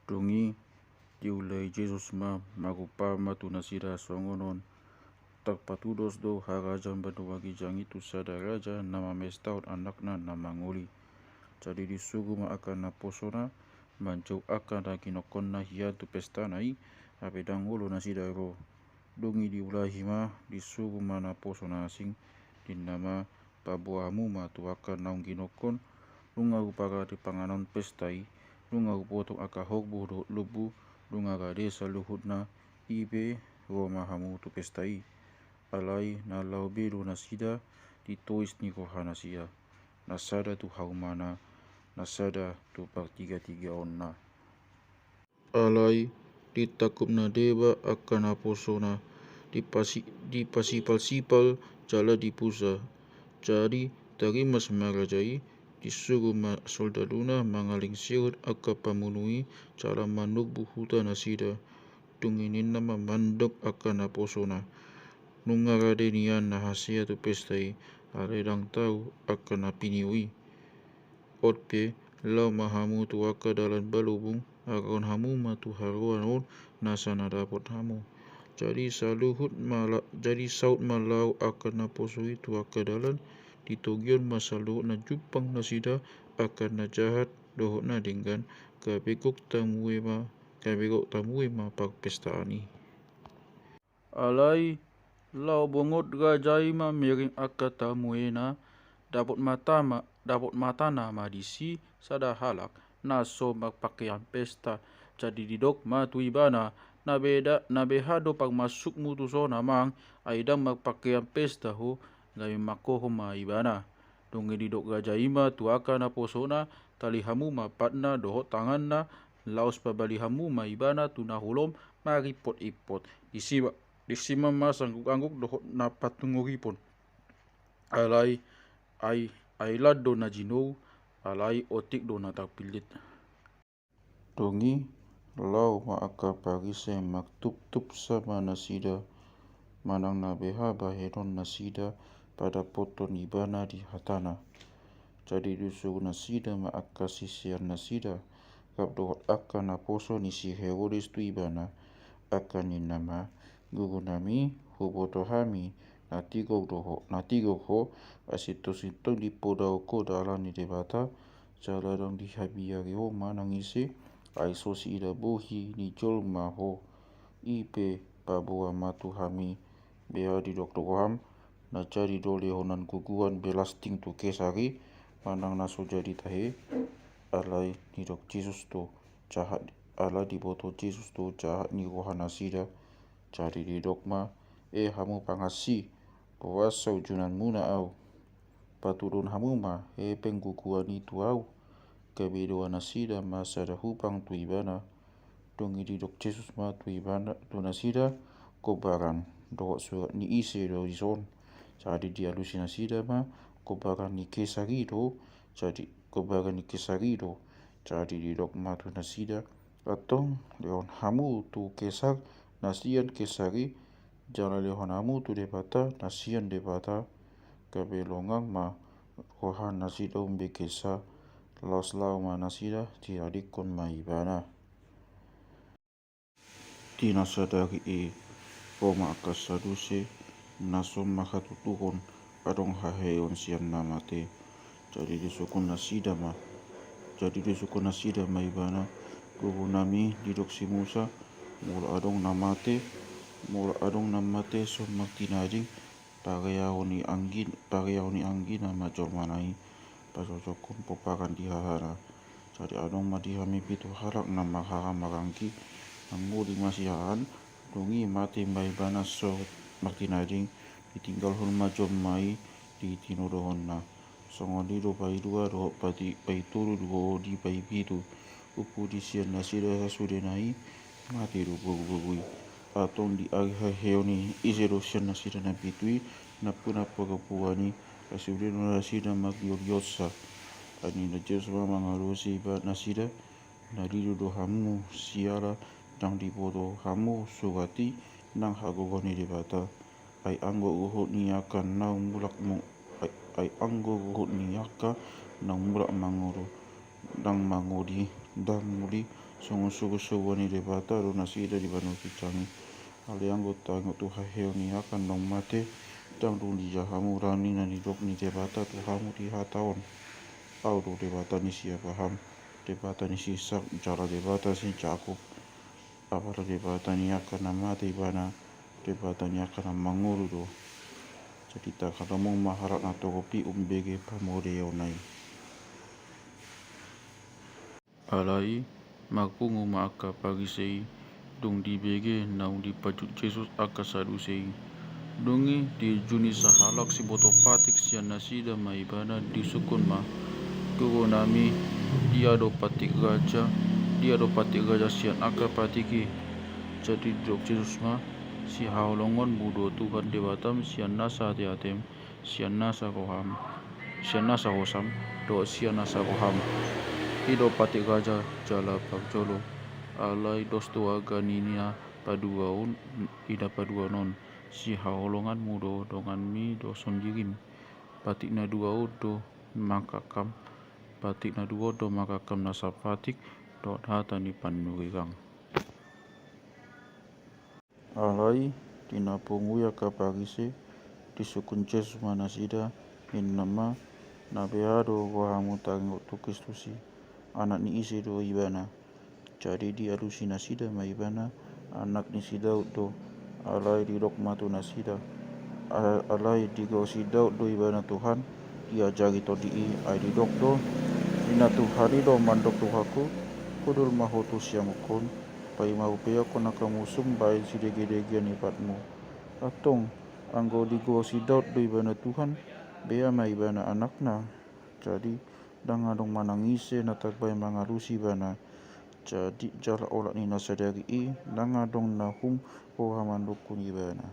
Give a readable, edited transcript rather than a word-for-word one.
Dungi diulai Jesus magupa matunasira songonon patudos do harajan baduagi jang itu sadaraja nama mestaut anakna nama nguli. Jadi disuruh akan naposona mancau akan kinokon na hiya tu pesta nai apedang ulo nasidaro. Dungi diulahima disuruh mana posona asing dinama pabuamu tu akan naung kinokon lunga upara di panganon pestai lunga upotong akahok budo lubu lunga gade saluhutna ibe roma hamu tu pestai alai na lau beru nasida ditois ni kohanasia nasada tu haumana nasada tu tiga onna alai ditakup na deba akan aposona dipasipal-sipal jala dipusa jadi terima semarajai disuruh soldaduna mangaling siut aka pamunui cara manuk buhuta nasida tunginin nama mandok akan aposona nungarade nian nahasia tu pestai aredang tahu akan apiniui otpe lau mahamu tu aka dalan balubung akan hamu matu haruan nasana dapat hamu jadi saut malau akan naposui tu aka dalan ditogion masaluhut na jupang nasida akan na jahat dohot na dengan kabegok tamue ma pagpestaani alai lau bongot gajai ma miring aka tamuena dapat matana madisi sada halak naso magpakaian pesta jadi didok matuibana nabehado pag masuk mutusona mang aidang magpakaian pesta ho ngayon makoho maibana dungi didok gajaima tuaka na posona talihamu mapatna dohot tanganna laos pabalihamu maibana tunahulom maripot-ipot disima masangguk-angguk dohot na patunguripon alai ailad do na jinou alai otik do na tapilit dongi lau maaka parise maktup-tup sama nasida manang nabeha bahedon nasida pada poton ibana di hatana jadi disuruh nasida maaka sisian nasida kap dohot akan naposo nisi Herodes tu ibana akan ninama guru nami huboto hami natigok ho asito-sito di podau ko dalan ni debata jaladang di habiyari ho manangise aisosi ida bohi ni jol maho ipe pabuah matu hami beha di doktoram na jadi dole honan guguan belasting tu kesari manang naso jadi tahe alai ni dok Jesus to jahat alai di boto Jesus to jahat ni rohana sida jadi di dogma hamu pangasi puasa ujunan muna au paturun hamu ma pengguguan itu au kebedoan nasida masa dah hupang tu ibana dongi di dok Jesus ma tu ibana tu nasida kobaran dohot surat ni ise do ison jadi di halusinasida ma kobaran ni kesari do jadi kobaran ni kesari do jadi di dok ma tu nasida atong leon hamu tu kesak nasian kesari jala lehon hamu tu debata nasian debata kabelongang ma rohan nasida umbe kesa laos lau ma nasida tiadikon ma ibana tinasadari Roma akasaduse nasom makatutuhon adong haheon sian namate jadi disukun nasida ma ibana guru nami didok si Musa mula adong namate som maktinading pareyaoni anggi nama jormanai pasosokon popakan dihahara jadi adong madihami pitu harak nama haramagangki angudi masihaan dongi mati mai bana so maktinading ditinggal hon majom mai di tinodohon na songoni do pai dua do pai turu do di pai pitu upu di sian nasida sasudenai mati do gugui atong di heoni isero sian nasida na pitui napuna pagapuani kasudeno nasida magyoryosa ani na Diyos mangarusi ba nasida nadido do hamu siara dang dibodo hamu sugati nang hagogoni debata ay anggo guhut niyakan nang mulak mo ay anggo guhut niyaka nang mulak mangoro dang mangodi Songo-sugo ni debata do nasida di banu kicangi. Aliango tango tu haheo ni akan dong mate. Tang du di jahamu rani na ni dok ni debata tu hamu di hataon. Au do debata ni siya paham. Debata ni sisak cara debata si cakup. Apara debata ni akan namate bana. Debata ni akan manguru do. Jadi tak kada mong maharap na tokopi umbege pamodeo nai. Alai makungu maaka pagisei dong di bege naung di pajut Jesus aka sadusei dongi di juni sahalak si botopatik sian nasida maibana di sukun ma kugo nami dia do patik gajah sian aka patiki jadi dok Jesus ma si haulongon budo Tuhan dewatam sian nasa diatem sian nasa hosam do sian nasa koham Ido patik gajah jala pagjolo alai dosto aganinia paduaun ida paduanon si haolongan mudo dongan mi do sonjirim patik na dua do makakam nasa patik do hata ni panurikang alai tina punguya kapagise disukun Jesus manasida in nama nabeado wahamu tango tukistusi anak ni isi do ibana jadi di alusinasida maibana anak ni si Daud do alai di rokmatu nasida alai di go si Daud do ibana Tuhan dia jagi to di ai di dok do ina Tuhari do mandok Tuhaku kudul mahotu siamukon pai mau pea kona kamusum bai si dege-dege ni patmu atong anggo di go si Daud do ibana Tuhan bea maibana anakna jadi dangadong manangise natakbai mangalusi bana jadi jala olak ni nasadari dangadong nahum o hamandukun ibana